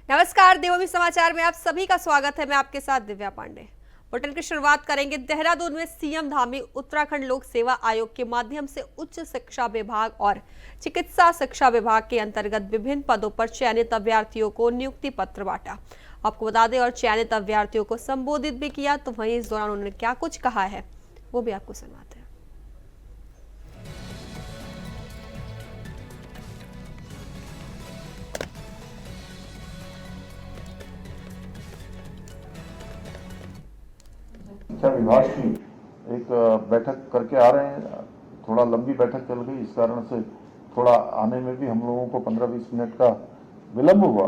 नमस्कार, देवभूमि समाचार में आप सभी का स्वागत है। मैं आपके साथ दिव्या पांडे। बुलेटिन की शुरुआत करेंगे देहरादून में सीएम धामी उत्तराखंड लोक सेवा आयोग के माध्यम से उच्च शिक्षा विभाग और चिकित्सा शिक्षा विभाग के अंतर्गत विभिन्न पदों पर चयनित अभ्यर्थियों को नियुक्ति पत्र बांटा। आपको बता दें, और चयनित अभ्यर्थियों को संबोधित भी किया। तो वहीं इस दौरान उन्होंने क्या कुछ कहा है वो भी आपको सुनवाते हैं। शिक्षा विभाग की एक बैठक करके आ रहे हैं। थोड़ा लंबी बैठक चल गई, इस कारण से थोड़ा आने में भी हम लोगों को 15-20 मिनट का विलंब हुआ।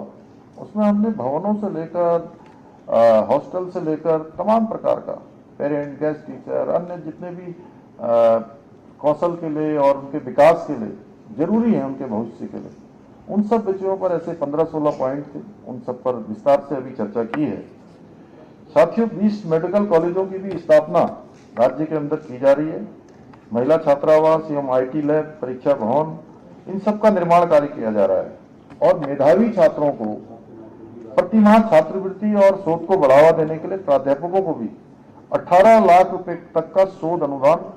उसमें हमने भवनों से लेकर हॉस्टल से लेकर तमाम प्रकार का पेरेंट, गेस्ट टीचर, अन्य जितने भी कौशल के लिए और उनके विकास के लिए जरूरी है, उनके भविष्य के लिए, उन सब विषयों पर ऐसे 15-16 पॉइंट थे। उन सब पर विस्तार से अभी चर्चा की है। साथियों, 20 मेडिकल कॉलेजों की भी स्थापना राज्य के अंदर की जा रही है। महिला छात्रावास एवं आईटी लैब, परीक्षा भवन, इन सब का निर्माण कार्य किया जा रहा है। और मेधावी छात्रों को प्रतिमाह छात्रवृत्ति और शोध को बढ़ावा देने के लिए प्राध्यापकों को भी 18 लाख रुपए तक का शोध अनुदान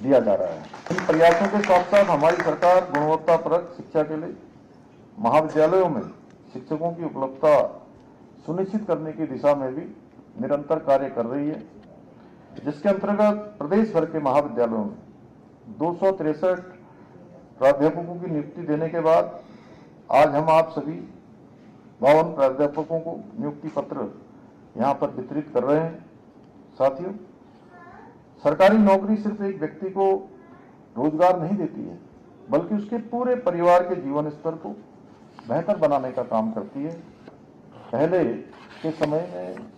दिया जा रहा है। इन प्रयासों के साथ साथ हमारी सरकार गुणवत्तापरक शिक्षा के लिए महाविद्यालयों में शिक्षकों की उपलब्धता सुनिश्चित करने की दिशा में भी निरंतर कार्य कर रही है, जिसके अंतर्गत प्रदेश भर के महाविद्यालयों में 263 प्राध्यापकों की नियुक्ति देने के बाद आज हम आप सभी 52 प्राध्यापकों को नियुक्ति पत्र यहां पर वितरित कर रहे हैं। साथियों, सरकारी नौकरी सिर्फ एक व्यक्ति को रोजगार नहीं देती है, बल्कि उसके पूरे परिवार के जीवन स्तर को बेहतर बनाने का काम करती है। पहले के समय में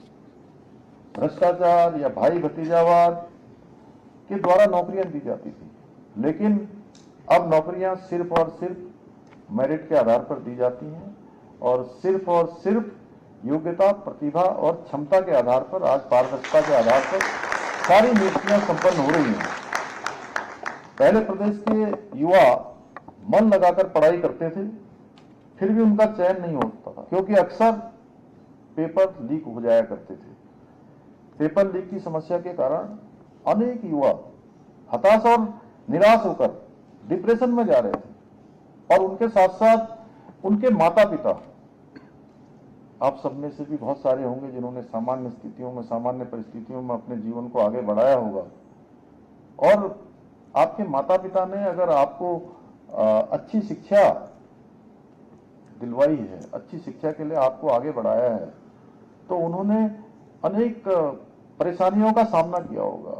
भ्रष्टाचार या भाई भतीजावाद के द्वारा नौकरियां दी जाती थी, लेकिन अब नौकरियां सिर्फ और सिर्फ मेरिट के आधार पर दी जाती हैं और सिर्फ योग्यता, प्रतिभा और क्षमता के आधार पर, आज पारदर्शिता के आधार पर सारी नियुक्तियां संपन्न हो रही हैं। पहले प्रदेश के युवा मन लगाकर पढ़ाई करते थे, फिर भी उनका चयन नहीं होता था, क्योंकि अक्सर पेपर लीक हो जाया करते थे। पेपर लीक की समस्या के कारण अनेक युवा हताश और निराश होकर डिप्रेशन में जा रहे थे, और उनके साथ साथ उनके माता पिता, आप सब में से भी बहुत सारे होंगे जिन्होंने सामान्य स्थितियों में, सामान्य परिस्थितियों में अपने जीवन को आगे बढ़ाया होगा, और आपके माता पिता ने अगर आपको अच्छी शिक्षा दिलवाई है, अच्छी शिक्षा के लिए आपको आगे बढ़ाया है, तो उन्होंने अनेक परेशानियों का सामना किया होगा,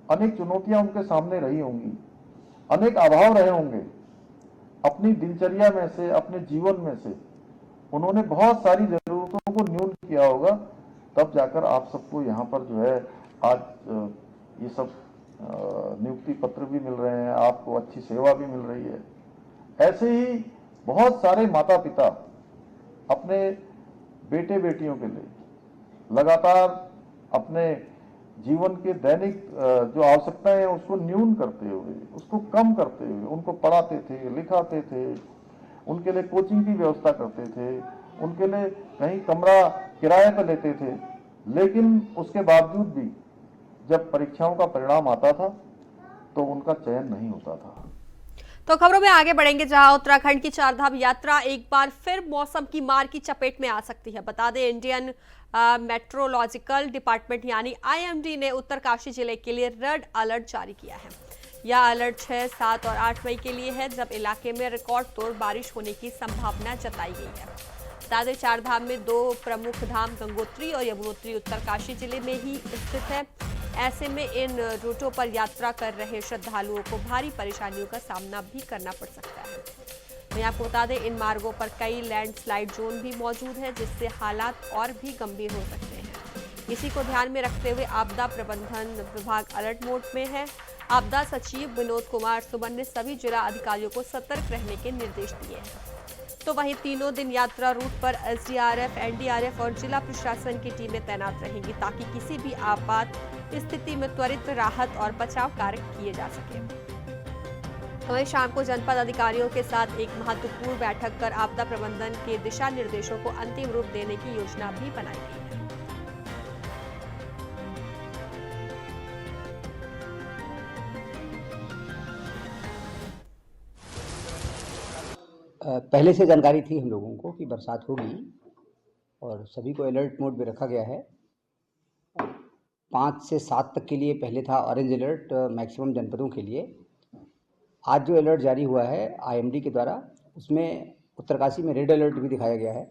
अनेक चुनौतियां उनके सामने रही होंगी, अनेक अभाव रहे होंगे। अपनी दिनचर्या में से, अपने जीवन में से उन्होंने बहुत सारी जरूरतों को न्यून किया होगा, तब जाकर आप सबको यहाँ पर जो है आज ये सब नियुक्ति पत्र भी मिल रहे हैं, आपको अच्छी सेवा भी मिल रही है। ऐसे ही बहुत सारे माता पिता अपने बेटे बेटियों के लिए लगातार अपने जीवन के दैनिक जो आवश्यकताएं हैं उसको न्यून करते हुए, उसको कम करते हुए उनको पढ़ाते थे, लिखाते थे, उनके लिए कोचिंग की व्यवस्था करते थे, उनके लिए कहीं कमरा किराए पर लेते थे, लेकिन उसके बावजूद भी जब परीक्षाओं का परिणाम आता था तो उनका चयन नहीं होता था। तो खबरों में आगे बढ़ेंगे, जहां उत्तराखंड की चारधाम यात्रा एक बार फिर मौसम की मार की चपेट में आ सकती है। बता दें, इंडियन मेट्रोलॉजिकल डिपार्टमेंट यानी आईएमडी ने उत्तरकाशी जिले के लिए रेड अलर्ट जारी किया है। यह अलर्ट 6, 7 और 8 मई के लिए है, जब इलाके में रिकॉर्ड तोड़ बारिश होने की संभावना जताई गई है। बता दें, चारधाम में 2 प्रमुख धाम गंगोत्री और यमुनोत्री उत्तरकाशी जिले में ही स्थित है। ऐसे में इन रूटों पर यात्रा कर रहे श्रद्धालुओं को भारी परेशानियों का सामना भी करना पड़ सकता है। मैं आपको बता दें, इन मार्गों पर कई लैंडस्लाइड जोन भी मौजूद है, जिससे हालात और भी गंभीर हो सकते हैं। इसी को ध्यान में रखते हुए आपदा प्रबंधन विभाग अलर्ट मोड में है। आपदा सचिव विनोद कुमार सुमन ने सभी जिला अधिकारियों को सतर्क रहने के निर्देश दिए हैं। तो वहीं तीनों दिन यात्रा रूट पर एसडीआरएफ, एनडीआरएफ और जिला प्रशासन की टीमें तैनात रहेंगी, ताकि किसी भी आपात स्थिति में त्वरित राहत और बचाव कार्य किए जा सके। तो वहीं शाम को जनपद अधिकारियों के साथ एक महत्वपूर्ण बैठक कर आपदा प्रबंधन के दिशा निर्देशों को अंतिम रूप देने की योजना भी बनाई गई है। पहले से जानकारी थी हम लोगों को कि बरसात होगी और सभी को अलर्ट मोड में रखा गया है। 5 से 7 तक के लिए पहले था ऑरेंज अलर्ट मैक्सिमम जनपदों के लिए। आज जो अलर्ट जारी हुआ है आईएमडी के द्वारा, उसमें उत्तरकाशी में रेड अलर्ट भी दिखाया गया है।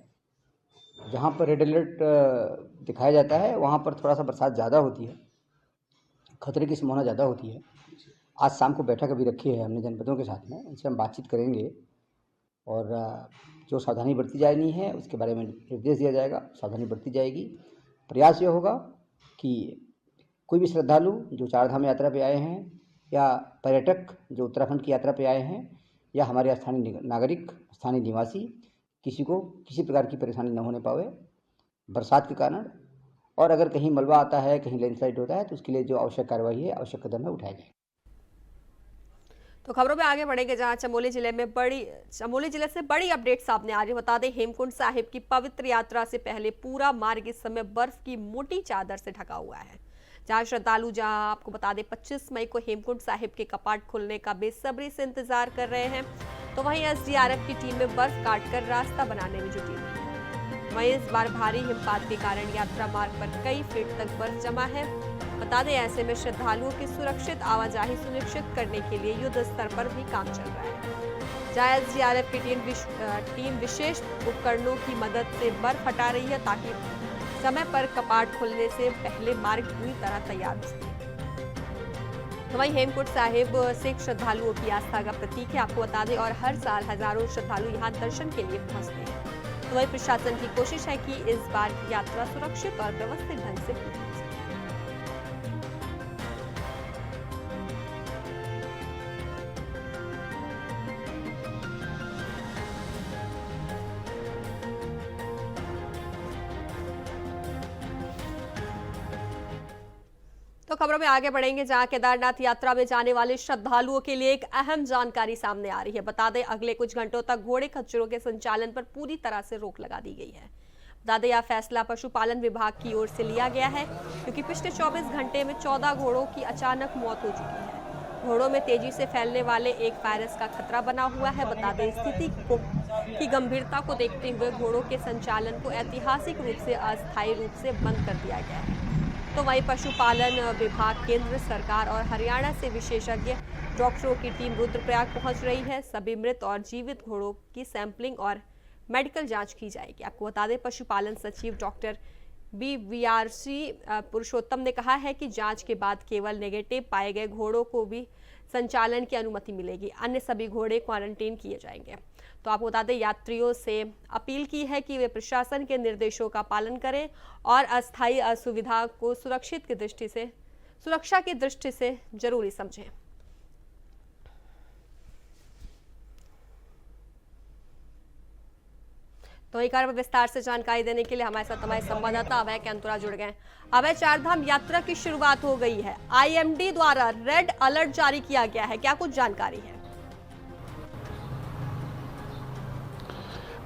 जहां पर रेड अलर्ट दिखाया जाता है वहां पर थोड़ा सा बरसात ज़्यादा होती है, खतरे की संभावना ज़्यादा होती है। आज शाम को बैठक अभी रखी है हमने जनपदों के साथ में, उनसे हम बातचीत करेंगे और जो सावधानी बरती जानी है उसके बारे में निर्देश दिया जाएगा। सावधानी बरती जाएगी। प्रयास ये होगा कि कोई भी श्रद्धालु जो चारधाम यात्रा पे आए हैं या पर्यटक जो उत्तराखंड की यात्रा पे आए हैं या हमारे स्थानीय नागरिक, स्थानीय निवासी, किसी को किसी प्रकार की परेशानी न होने पावे बरसात के कारण। और अगर कहीं मलबा आता है, कहीं लैंडस्लाइड होता है तो उसके लिए जो आवश्यक कार्रवाई है, आवश्यक कदम है उठाए जाए। तो खबरों में आगे बढ़ेंगे जहां चमोली जिले से बड़ी अपडेट सामने आ रही है। बता दें, हेमकुंड साहिब की पवित्र यात्रा से पहले पूरा मार्ग इस समय बर्फ की मोटी चादर से ढका हुआ है। जहां श्रद्धालु आपको बता दें 25 मई को हेमकुंड साहिब के कपाट खुलने का बेसब्री से इंतजार कर रहे हैं, तो वहीं एसडीआरएफ की टीम में बर्फ काटकर रास्ता बनाने में जुटी हुई है। वहीं इस बार भारी हिमपात के कारण यात्रा मार्ग पर कई फीट तक बर्फ जमा है। बता दें, ऐसे में श्रद्धालुओं की सुरक्षित आवाजाही सुनिश्चित करने के लिए युद्ध स्तर पर भी काम चल रहा है। जहां एसडीआरएफ की टीम विशेष उपकरणों की मदद से बर्फ हटा रही है ताकि समय पर कपाट खुलने से पहले मार्ग पूरी तरह तैयार हो सके। तो वहीं हेमकुंड साहिब सिख श्रद्धालुओं की आस्था का प्रतीक है, आपको बता दें, और हर साल हजारों श्रद्धालु यहाँ दर्शन के लिए पहुंचते हैं। तो वहीं प्रशासन की कोशिश है कि इस बार की यात्रा सुरक्षित और व्यवस्थित ढंग से पूरी हो सके। तो खबरों में आगे बढ़ेंगे जहां केदारनाथ यात्रा में जाने वाले श्रद्धालुओं के लिए एक अहम जानकारी सामने आ रही है। बता दें, अगले कुछ घंटों तक घोड़े खच्चरों के संचालन पर पूरी तरह से रोक लगा दी गई है। बता दें, यह फैसला पशुपालन विभाग की ओर से लिया गया है क्योंकि पिछले 24 घंटे में 14 घोड़ों की अचानक मौत हो चुकी है। घोड़ों में तेजी से फैलने वाले एक वायरस का खतरा बना हुआ है। बता दें, स्थिति की गंभीरता को देखते हुए घोड़ों के संचालन को ऐतिहासिक रूप से अस्थायी रूप से बंद कर दिया गया है। तो वहीं पशुपालन विभाग, केंद्र सरकार और हरियाणा से विशेषज्ञ डॉक्टरों की टीम रुद्रप्रयाग पहुंच रही है। सभी मृत और जीवित घोड़ों की सैंपलिंग और मेडिकल जांच की जाएगी। आपको बता दें, पशुपालन सचिव डॉक्टर BVRC पुरुषोत्तम ने कहा है कि जांच के बाद केवल नेगेटिव पाए गए घोड़ों को भी संचालन की अनुमति मिलेगी, अन्य सभी घोड़े क्वारंटीन किए जाएंगे। तो आपको बता दें, यात्रियों से अपील की है कि वे प्रशासन के निर्देशों का पालन करें और अस्थायी असुविधा को सुरक्षा की दृष्टि से जरूरी समझें। तो एक बार विस्तार से जानकारी देने के लिए हमारे साथ हमारे संवाददाता अभय कैंतुरा जुड़ गए। अभय, चारधाम यात्रा की शुरुआत हो गई है, आईएमडी द्वारा रेड अलर्ट जारी किया गया है, क्या कुछ जानकारी है?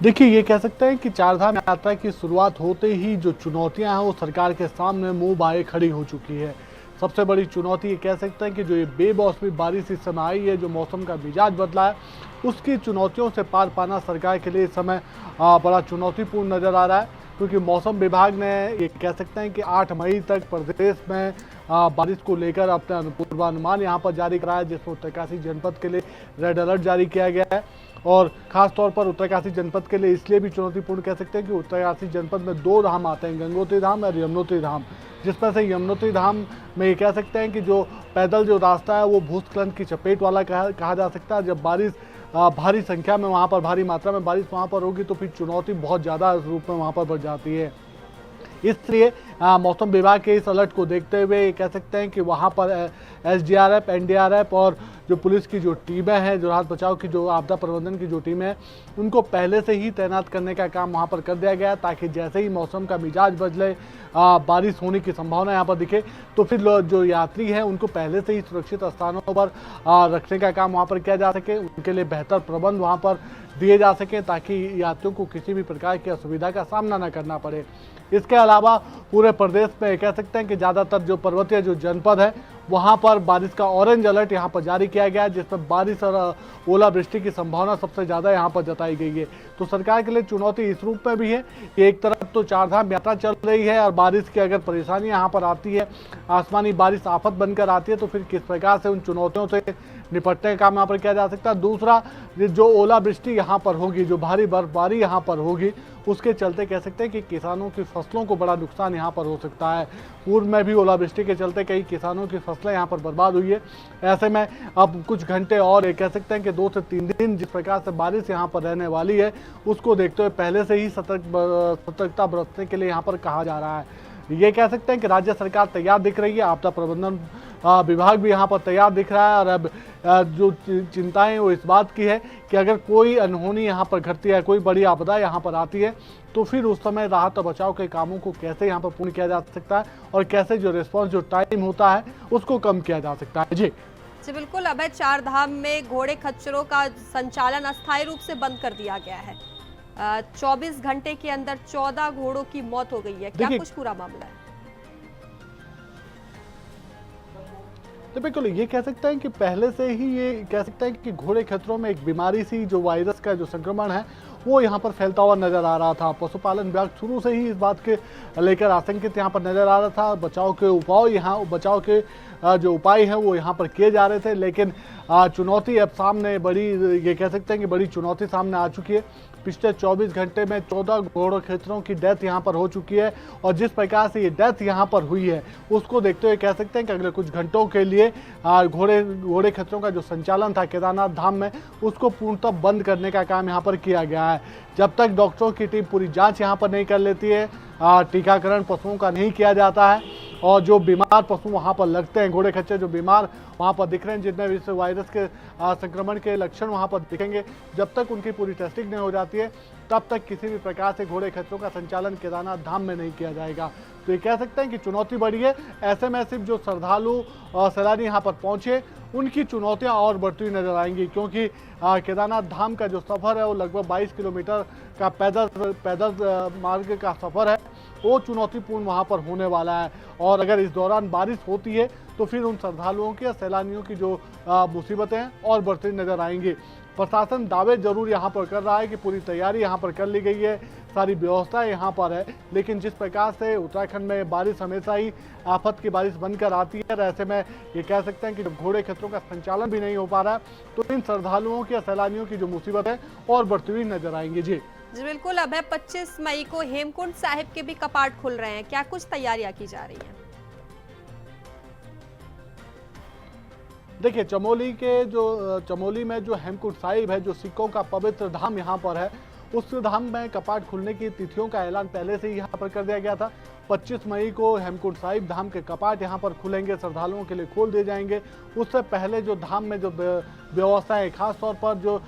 देखिए, ये कह सकते हैं कि चारधाम यात्रा की शुरुआत होते ही जो चुनौतियां हैं वो सरकार के सामने मुंह बाए खड़ी हो चुकी है। सबसे बड़ी चुनौती ये कह सकते हैं कि जो ये बेमौसमी बारिश इस समय आई है, जो मौसम का मिजाज बदला है, उसकी चुनौतियों से पार पाना सरकार के लिए इस समय बड़ा चुनौतीपूर्ण नज़र आ रहा है। क्योंकि मौसम विभाग ने ये कह सकते हैं कि 8 मई तक प्रदेश में बारिश को लेकर अपना पूर्वानुमान यहाँ पर जारी कराया, जिसमें उत्तरकाशी जनपद के लिए रेड अलर्ट जारी किया गया है। और ख़ास तौर पर उत्तरकाशी जनपद के लिए इसलिए भी चुनौतीपूर्ण कह सकते हैं कि उत्तरकाशी जनपद में 2 धाम आते हैं, गंगोत्री धाम और यमुनोत्री धाम, जिसमें से यमुनोत्री धाम में ये कह सकते हैं कि जो पैदल जो रास्ता है वो भूस्खलन की चपेट वाला कहा जा सकता है। जब बारिश भारी संख्या में वहाँ पर, भारी मात्रा में बारिश वहाँ पर होगी तो फिर चुनौती बहुत ज़्यादा रूप में वहाँ पर बढ़ जाती है। इसलिए मौसम विभाग के इस अलर्ट को देखते हुए ये कह सकते हैं कि वहाँ पर एसडीआरएफ, एनडीआरएफ और जो पुलिस की जो टीमें हैं, जो राहत बचाव की जो आपदा प्रबंधन की जो टीमें हैं, उनको पहले से ही तैनात करने का काम वहाँ पर कर दिया गया है, ताकि जैसे ही मौसम का मिजाज बदले, बारिश होने की संभावना यहाँ पर दिखे, तो फिर जो यात्री हैं उनको पहले से ही सुरक्षित स्थानों पर रखने का काम वहाँ पर किया जा सके, उनके लिए बेहतर प्रबंध वहाँ पर दिए जा सकें, ताकि यात्रियों को किसी भी प्रकार की असुविधा का सामना न करना पड़े। इसके अलावा पूरे प्रदेश में कह सकते हैं कि ज़्यादातर जो पर्वतीय जो जनपद है वहाँ पर बारिश का ऑरेंज अलर्ट यहाँ पर जारी किया गया है, जिसमें बारिश और ओलावृष्टि की संभावना सबसे ज़्यादा यहाँ पर जताई गई है। तो सरकार के लिए चुनौती इस रूप में भी है कि एक तरफ तो चारधाम यात्रा चल रही है और बारिश की अगर परेशानी यहाँ पर आती है, आसमानी बारिश आफत बनकर आती है, तो फिर किस प्रकार से उन चुनौतियों से निपटने का काम यहाँ पर किया जा सकता है। दूसरा, जो ओलावृष्टि यहाँ पर होगी, जो भारी बर्फबारी यहाँ पर होगी, उसके चलते कह सकते हैं कि किसानों की फसलों को बड़ा नुकसान यहाँ पर हो सकता है। पूर्व में भी ओलावृष्टि के चलते कई किसानों की फसलें यहाँ पर बर्बाद हुई है। ऐसे में अब कुछ घंटे और कह सकते हैं कि 2 से 3 दिन जिस प्रकार से बारिश यहाँ पर रहने वाली है, उसको देखते हुए पहले से ही सतर्कता बरतने के लिए यहाँ पर कहा जा रहा है। ये कह सकते हैं कि राज्य सरकार तैयार दिख रही है, आपदा प्रबंधन विभाग भी यहाँ पर तैयार दिख रहा है। और अब जो चिंताएं वो इस बात की है कि अगर कोई अनहोनी यहाँ पर घटती है, कोई बड़ी आपदा यहाँ पर आती है, तो फिर उस समय राहत और बचाव के कामों को कैसे यहाँ पर पूर्ण किया जा सकता है और कैसे जो रिस्पॉन्स जो टाइम होता है उसको कम किया जा सकता है। जी बिल्कुल। अभय, चारधाम में घोड़े खच्चरों का संचालन अस्थायी रूप से बंद कर दिया गया है। 24 घंटे के अंदर 14 घोड़ों की मौत हो गई है। क्या कुछ पूरा मामला है? तो बिल्कुल ये कह सकते हैं कि पहले से ही ये कह सकते हैं कि घोड़े खच्चरों में एक बीमारी सी, जो वायरस का जो संक्रमण है, वो यहाँ पर फैलता हुआ नजर आ रहा था। पशुपालन विभाग शुरू से ही इस बात के लेकर आशंकित यहाँ पर नजर आ रहा था। बचाव के जो उपाय हैं वो यहाँ पर किए जा रहे थे, लेकिन चुनौती अब सामने ये कह सकते हैं कि बड़ी चुनौती सामने आ चुकी है। पिछले 24 घंटे में 14 घोड़े खच्चरों की डेथ यहाँ पर हो चुकी है, और जिस प्रकार से ये डेथ यहाँ पर हुई है उसको देखते हुए कह सकते हैं कि अगले कुछ घंटों के लिए घोड़े खच्चरों का जो संचालन था केदारनाथ धाम में, उसको पूर्णतः बंद करने का काम यहाँ पर किया गया है। जब तक डॉक्टरों की टीम पूरी जांच यहाँ पर नहीं कर लेती है, टीकाकरण पशुओं का नहीं किया जाता है, और जो बीमार पशु वहाँ पर लगते हैं, घोड़े खच्चर जो बीमार वहाँ पर दिख रहे हैं, जिनमें इस वायरस के संक्रमण के लक्षण वहाँ पर दिखेंगे, जब तक उनकी पूरी टेस्टिंग नहीं हो जाती है, तब तक किसी भी प्रकार से घोड़े खच्चरों का संचालन केदारनाथ धाम में नहीं किया जाएगा। तो ये कह सकते हैं कि चुनौती बढ़ी है। ऐसे में सिर्फ जो श्रद्धालु और सैलानी यहाँ पर पहुँचे, उनकी चुनौतियाँ और बढ़ती हुई नजर आएंगी, क्योंकि केदारनाथ धाम का जो सफ़र है वो लगभग 22 किलोमीटर का पैदल मार्ग का सफ़र है, वो चुनौतीपूर्ण वहाँ पर होने वाला है। और अगर इस दौरान बारिश होती है तो फिर उन श्रद्धालुओं की या सैलानियों की जो मुसीबतें और बढ़ती नजर आएंगी। प्रशासन दावे जरूर यहाँ पर कर रहा है कि पूरी तैयारी यहाँ पर कर ली गई है, सारी व्यवस्था यहाँ पर है, लेकिन जिस प्रकार से उत्तराखंड में बारिश हमेशा ही आफत की बारिश बनकर आती है, ऐसे में ये कह सकते हैं कि जब घोड़े खच्चरों का संचालन भी नहीं हो पा रहा है, तो इन श्रद्धालुओं की या सैलानियों की जो मुसीबत है और बढ़ती हुई नजर आएंगी। जी बिल्कुल। अब 25 मई को हेमकुंड साहिब के भी कपाट खुल रहे हैं, क्या कुछ तैयारियां की जा रही हैं? देखिए, चमोली में जो हेमकुंड साहिब है, जो सिखों का पवित्र धाम यहाँ पर है, उस धाम में कपाट खुलने की तिथियों का ऐलान पहले से ही यहाँ पर कर दिया गया था। 25 मई को हेमकुंड साहिब धाम के कपाट यहाँ पर खुलेंगे, श्रद्धालुओं के लिए खोल दिए जाएंगे। उससे पहले जो धाम में जो व्यवस्थाएं, खास तौर पर जो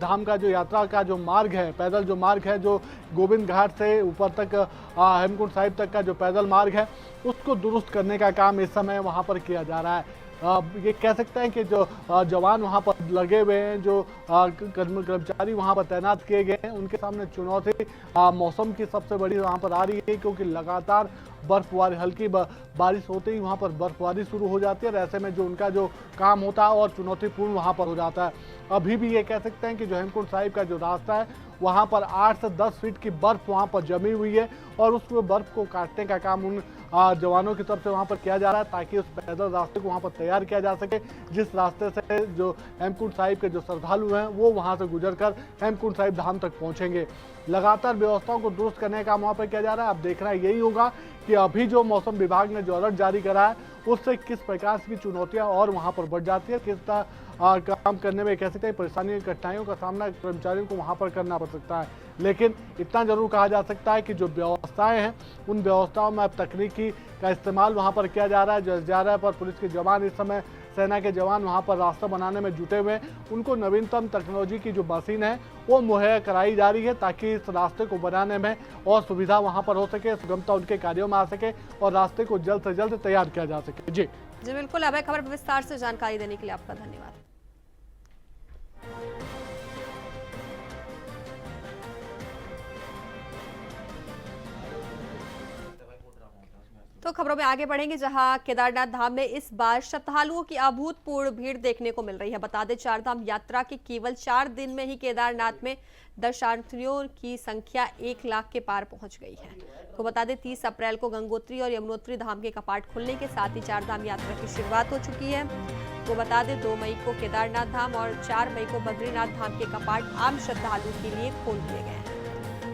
धाम का जो यात्रा का जो मार्ग है, पैदल जो मार्ग है, जो गोविंद घाट से ऊपर तक हेमकुंड साहिब तक का जो पैदल मार्ग है, उसको दुरुस्त करने का काम इस समय वहाँ पर किया जा रहा है। ये कह सकते हैं कि जो जवान वहाँ पर लगे हुए हैं, जो कर्मचारी वहाँ पर तैनात किए गए हैं, उनके सामने चुनौती मौसम की सबसे बड़ी वहाँ पर आ रही है, क्योंकि लगातार बर्फबारी, हल्की बारिश होते ही वहाँ पर बर्फबारी शुरू हो जाती है, और ऐसे में जो उनका जो काम होता है और चुनौतीपूर्ण वहाँ पर हो जाता है। अभी भी ये कह सकते हैं कि जो हेमकुंड साहिब का जो रास्ता है, वहाँ पर 8 से 10 फीट की बर्फ वहाँ पर जमी हुई है, और उस बर्फ को काटने का काम उन जवानों की तरफ से वहाँ पर किया जा रहा है, ताकि उस पैदल रास्ते को वहाँ पर तैयार किया जा सके, जिस रास्ते से जो हेमकुंड साहिब के जो श्रद्धालु हैं वो वहाँ से गुजरकर हेमकुंड साहिब धाम तक पहुँचेंगे। लगातार व्यवस्थाओं को दुरुस्त करने का काम वहाँ पर किया जा रहा है। अब देखना यही होगा कि अभी जो मौसम विभाग ने जो अलर्ट जारी करा है, उससे किस प्रकार की चुनौतियां और वहां पर बढ़ जाती है, किस तरह काम करने में कह सकते हैं परेशानी कठिनाइयों का सामना कर्मचारियों को वहां पर करना पड़ सकता है। लेकिन इतना जरूर कहा जा सकता है कि जो व्यवस्थाएं हैं उन व्यवस्थाओं में अब तकनीकी का इस्तेमाल वहां पर किया जा रहा है। जो जा रहा है पर पुलिस के जवान इस समय, सेना के जवान वहां पर रास्ता बनाने में जुटे हुए हैं। उनको नवीनतम टेक्नोलॉजी की जो मशीन है वो मुहैया कराई जा रही है ताकि इस रास्ते को बनाने में और सुविधा वहां पर हो सके, सुगमता उनके कार्यों में आ सके और रास्ते को जल्द से जल्द तैयार किया जा सके। जी बिल्कुल। अब खबर पर विस्तार से जानकारी देने के लिए आपका धन्यवाद। तो खबरों में आगे बढ़ेंगे, जहां केदारनाथ धाम में इस बार श्रद्धालुओं की अभूतपूर्व भीड़ देखने को मिल रही है। बता दें, चारधाम यात्रा के केवल 4 दिन में ही केदारनाथ में दर्शनार्थियों की संख्या 1 लाख के पार पहुंच गई है। तो बता दें, 30 अप्रैल को गंगोत्री और यमुनोत्री धाम के कपाट खुलने के साथ ही चारधाम यात्रा की शुरुआत हो चुकी है। तो बता दें, 2 मई को केदारनाथ धाम और 4 मई को बद्रीनाथ धाम के कपाट आम श्रद्धालुओं के लिए खोल दिए गए हैं।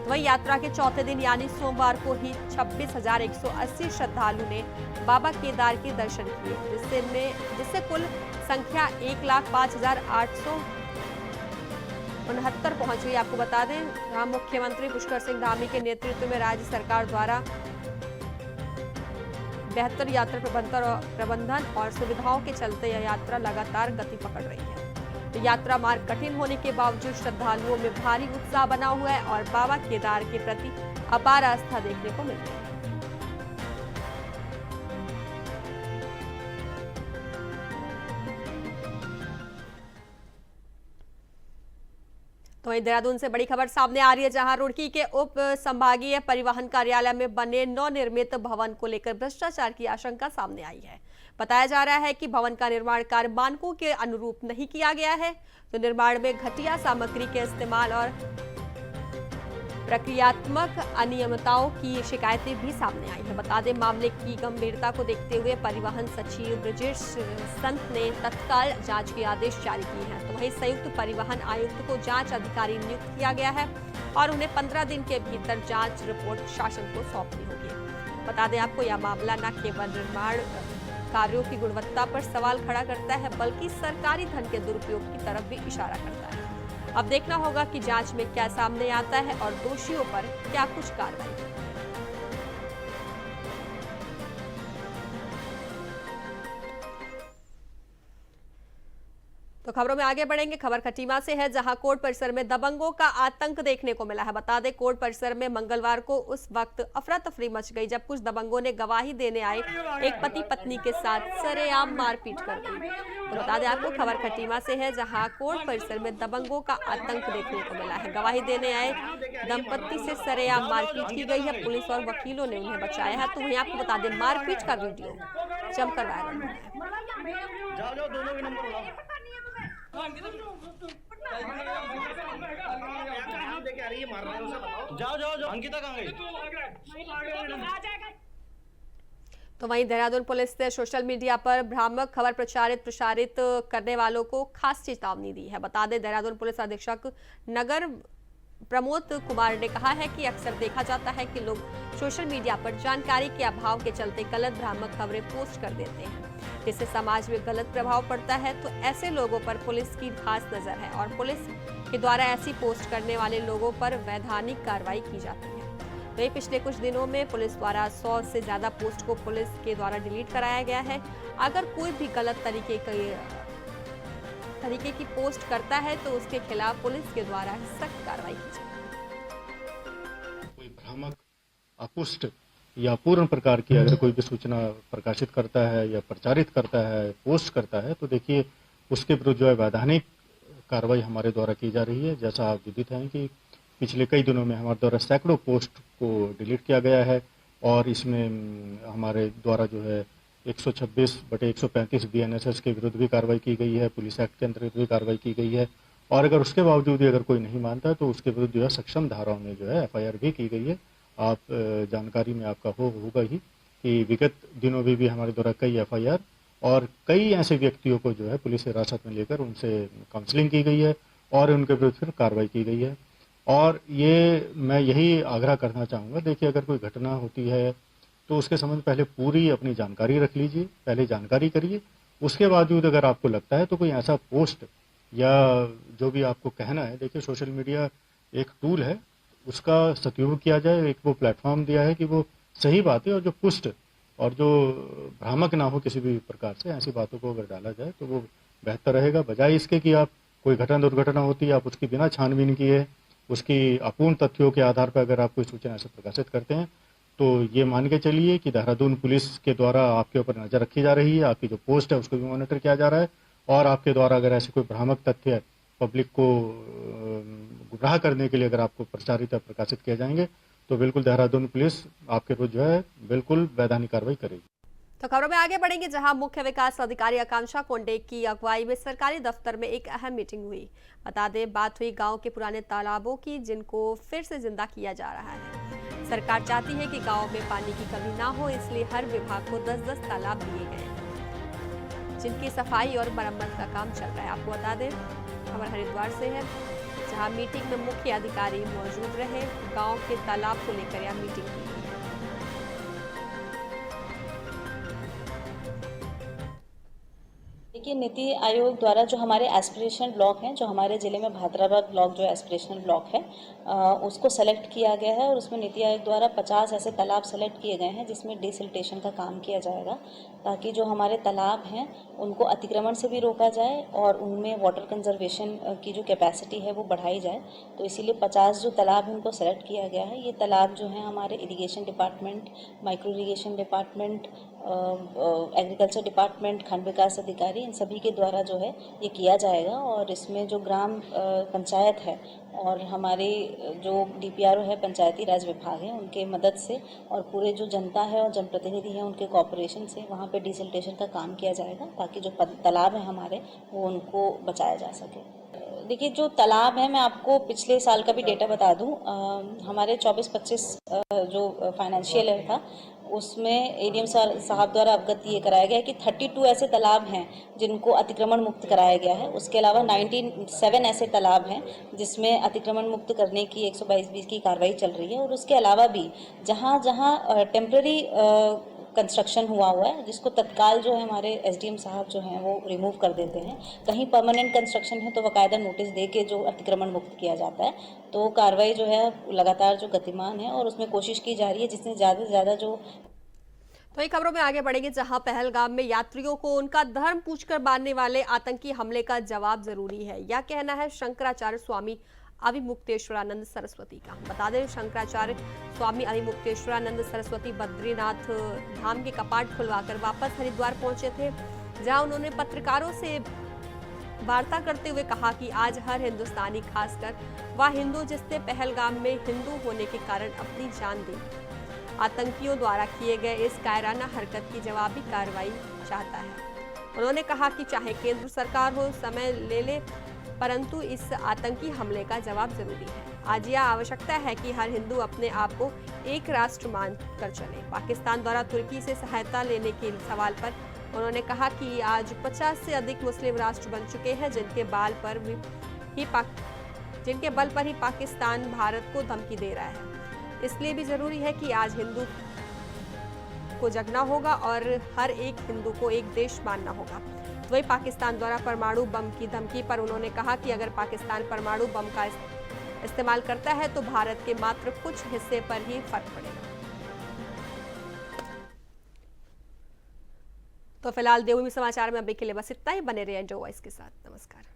वहीं यात्रा के चौथे दिन यानी सोमवार को ही 26,180 श्रद्धालु ने बाबा केदार के दर्शन किए, जिससे कुल संख्या 1,05,869 पहुंच गई। आपको बता दें, जहां मुख्यमंत्री पुष्कर सिंह धामी के नेतृत्व में राज्य सरकार द्वारा बेहतर यात्रा प्रबंधन और सुविधाओं के चलते यह यात्रा लगातार गति पकड़ रही है। तो यात्रा मार्ग कठिन होने के बावजूद श्रद्धालुओं में भारी उत्साह बना हुआ है और बाबा केदार के प्रति अपार आस्था देखने को मिल रही है। तो वहीं देहरादून से बड़ी खबर सामने आ रही है, जहां रुड़की के उप संभागीय परिवहन कार्यालय में बने नवनिर्मित भवन को लेकर भ्रष्टाचार की आशंका सामने आई है। बताया जा रहा है कि भवन का निर्माण कार्य मानकों के अनुरूप नहीं किया गया है। तो निर्माण में घटिया सामग्री के इस्तेमाल और प्रक्रियात्मक अनियमितताओं की शिकायतें भी सामने आई है। बता दें, मामले की गंभीरता को देखते हुए परिवहन सचिव ब्रजेश संत ने तत्काल जांच के आदेश जारी किए हैं। तो वहीं संयुक्त परिवहन आयुक्त को जांच अधिकारी नियुक्त किया गया है और उन्हें 15 दिन के भीतर जांच रिपोर्ट शासन को सौंपनी होगी। बता दें आपको, यह मामला न केवल निर्माण कार्यों की गुणवत्ता पर सवाल खड़ा करता है, बल्कि सरकारी धन के दुरुपयोग की तरफ भी इशारा करता है। अब देखना होगा कि जांच में क्या सामने आता है और दोषियों पर क्या कुछ कार्रवाई। तो खबरों में आगे बढ़ेंगे। खबर खटीमा से है, जहां कोर्ट परिसर में दबंगों का आतंक देखने को मिला है। बता दें, कोर्ट परिसर में मंगलवार को उस वक्त अफरा तफरी मच गई जब कुछ दबंगों ने गवाही देने आए एक पति पत्नी के साथ सरेआम मारपीट कर दी। तो बता दें आपको, खबर खटीमा से है, जहां कोर्ट परिसर में दबंगों का आतंक देखने को मिला है। गवाही देने आए दंपत्ति से सरेआम मारपीट की गई है। पुलिस और वकीलों ने उन्हें बचाया है। तो वहीं आपको बता दें, मारपीट का वीडियो जमकर वायरल हुआ है। जाओ अंकिता कहाँ गई? तो वहीं देहरादून पुलिस ने सोशल मीडिया पर भ्रामक खबर प्रसारित करने वालों को खास चेतावनी दी है। बता दें, देहरादून पुलिस अधीक्षक नगर प्रमोद कुमार ने कहा है कि अक्सर देखा जाता है कि लोग सोशल मीडिया पर जानकारी के अभाव के चलते गलत भ्रामक खबरें पोस्ट कर देते हैं, जिससे समाज में गलत प्रभाव पड़ता है। तो ऐसे लोगों पर पुलिस की खास नजर है और पुलिस के द्वारा ऐसी पोस्ट करने वाले लोगों पर वैधानिक कार्रवाई की जाती है। वहीं पिछले कुछ दिनों में पुलिस द्वारा 100 से ज्यादा पोस्ट को पुलिस के द्वारा डिलीट कराया गया है। अगर कोई भी गलत तरीके की पोस्ट करता है तो उसके खिलाफ पुलिस के द्वारा सख्त कार्रवाई की जाएगी। कोई भ्रामक, अपुष्ट या पूर्ण प्रकार की अगर कोई भी सूचना प्रकाशित करता है या प्रचारित करता है, पोस्ट करता है, तो देखिए उसके विरुद्ध जो है वैधानिक कार्रवाई हमारे द्वारा की जा रही है। जैसा आप विदित हैं कि पिछले कई दिनों में हमारे द्वारा सैकड़ों पोस्ट को डिलीट किया गया है और इसमें हमारे द्वारा जो है 126/135 BNSS के विरुद्ध भी कार्रवाई की गई है, पुलिस एक्ट के अंतर्गत भी कार्रवाई की गई है और अगर उसके बावजूद भी अगर कोई नहीं मानता तो उसके विरुद्ध जो है सक्षम धाराओं में जो है FIR भी की गई है। आप जानकारी में आपका होगा ही कि विगत दिनों में भी हमारे द्वारा कई FIR और कई ऐसे व्यक्तियों को जो है पुलिस हिरासत में लेकर उनसे काउंसलिंग की गई है और उनके विरुद्ध फिर कार्रवाई की गई है। और ये मैं यही आग्रह करना चाहूँगा, देखिए अगर कोई घटना होती है तो उसके संबंध में पहले पूरी अपनी जानकारी रख लीजिए, पहले जानकारी करिए। उसके बावजूद अगर आपको लगता है तो कोई ऐसा पोस्ट या जो भी आपको कहना है, देखिए सोशल मीडिया एक टूल है, उसका सदुपयोग किया जाए। एक वो प्लेटफॉर्म दिया है कि वो सही बातें और जो पुष्ट और जो भ्रामक ना हो किसी भी प्रकार से, ऐसी बातों को अगर डाला जाए तो वो बेहतर रहेगा, बजाय इसके कि आप कोई घटना दुर्घटना होती है, आप उसकी बिना छानबीन किए, उसकी अपूर्ण तथ्यों के आधार पर अगर आप कोई सूचना ऐसे प्रकाशित करते हैं, तो ये मान के चलिए कि देहरादून पुलिस के द्वारा आपके ऊपर नज़र रखी जा रही है, आपकी जो पोस्ट है उसको भी मॉनिटर किया जा रहा है, और आपके द्वारा अगर ऐसे कोई भ्रामक तथ्य पब्लिक को गुमराह करने के लिए अगर आपको प्रचारित या प्रकाशित किए जाएंगे, तो बिल्कुल देहरादून पुलिस आपके विरुद्ध जो है बिल्कुल वैधानिक कार्रवाई करेगी। तो खबरों में आगे बढ़ेंगे, जहां मुख्य विकास अधिकारी आकांक्षा कोंडे की अगुवाई में सरकारी दफ्तर में एक अहम मीटिंग हुई। बता दें, बात हुई गांव के पुराने तालाबों की, जिनको फिर से जिंदा किया जा रहा है। सरकार चाहती है कि गांव में पानी की कमी ना हो, इसलिए हर विभाग को 10-10 तालाब दिए गए हैं, जिनकी सफाई और मरम्मत का काम चल रहा है। आपको बता दें, खबर हरिद्वार से है, जहां मीटिंग में मुख्य अधिकारी मौजूद रहे। गांव के तालाब को लेकर यह मीटिंग की गई। देखिए, नीति आयोग द्वारा जो हमारे एस्पिरेशनल ब्लॉक हैं, जो हमारे ज़िले में भादराबाद ब्लॉक जो एस्पिरेशनल ब्लॉक है, उसको सेलेक्ट किया गया है और उसमें नीति आयोग द्वारा 50 ऐसे तालाब सेलेक्ट किए गए हैं जिसमें डिसिल्टेशन का काम किया जाएगा, ताकि जो हमारे तालाब हैं उनको अतिक्रमण से भी रोका जाए और उनमें वाटर कंजर्वेशन की जो कैपेसिटी है वो बढ़ाई जाए। तो इसीलिए 50 जो तालाब हैं उनको सेलेक्ट किया गया है। ये तालाब जो हैं हमारे irrigation department, micro irrigation department, agriculture department, खंड विकास अधिकारी, इन सभी के द्वारा जो है ये किया जाएगा। और इसमें जो ग्राम पंचायत है और हमारे जो DPRO है, पंचायती राज विभाग है, उनके मदद से और पूरे जो जनता है और जनप्रतिनिधि हैं उनके कोऑपरेशन से वहाँ पे डिसिल्टेशन का काम किया जाएगा, ताकि जो तालाब है हमारे वो उनको बचाया जा सके। देखिए, जो तालाब है, मैं आपको पिछले साल का भी डेटा बता दूं। हमारे 24-25 जो फाइनेंशियल ईयर था उसमें ADM साहब द्वारा अवगत ये कराया गया है कि 32 ऐसे तालाब हैं जिनको अतिक्रमण मुक्त कराया गया है। उसके अलावा 97 ऐसे तालाब हैं जिसमें अतिक्रमण मुक्त करने की 122 की कार्रवाई चल रही है। और उसके अलावा भी जहाँ जहाँ टेम्प्रेरी कंस्ट्रक्शन हुआ है, जिसको तत्काल जो है हमारे SDM साहब जो हैं वो रिमूव कर देते हैं। कहीं परमानेंट कंस्ट्रक्शन है तो बाकायदा नोटिस दे के जो अतिक्रमण मुक्त किया जाता है। तो कार्रवाई जो है लगातार जो गतिमान है और उसमें कोशिश की जा रही है जिससे ज़्यादा से ज़्यादा जो। तो ये खबरों में आगे बढ़ेंगे, जहां पहलगाम में यात्रियों को उनका धर्म पूछकर मारने वाले आतंकी हमले का जवाब जरूरी है, यह कहना है शंकराचार्य स्वामी अविमुक्तेश्वरानंद सरस्वती का। बता दें, शंकराचार्य स्वामी अविमुक्तेश्वरानंद सरस्वती बद्रीनाथ धाम के कपाट खुलवाकर वापस हरिद्वार पहुंचे थे, जहां उन्होंने पत्रकारों से वार्ता करते हुए कहा कि आज हर हिंदुस्तानी, खासकर वह हिंदू जिसने पहलगाम में हिंदू होने के कारण अपनी जान दी, आतंकियों द्वारा किए गए इस कायराना हरकत की जवाबी कार्रवाई चाहता है। उन्होंने कहा कि चाहे केंद्र सरकार हो, समय ले ले, परंतु इस आतंकी हमले का जवाब जरूरी है। आज यह आवश्यकता है कि हर हिंदू अपने आप को एक राष्ट्र मान कर चले। पाकिस्तान द्वारा तुर्की से सहायता लेने के सवाल पर उन्होंने कहा कि आज 50 से अधिक मुस्लिम राष्ट्र बन चुके हैं, जिनके बल पर ही पाकिस्तान भारत को धमकी दे रहा है। इसलिए भी जरूरी है कि आज हिंदू को जगना होगा और हर एक हिंदू को एक देश मानना होगा। वही पाकिस्तान द्वारा परमाणु बम की धमकी पर उन्होंने कहा कि अगर पाकिस्तान परमाणु बम का इस्तेमाल करता है तो भारत के मात्र कुछ हिस्से पर ही फर्क पड़ेगा। तो फिलहाल देवभूमि समाचार में अभी के लिए बस इतना ही। बने रहिए एंजॉय वॉइस के साथ। नमस्कार।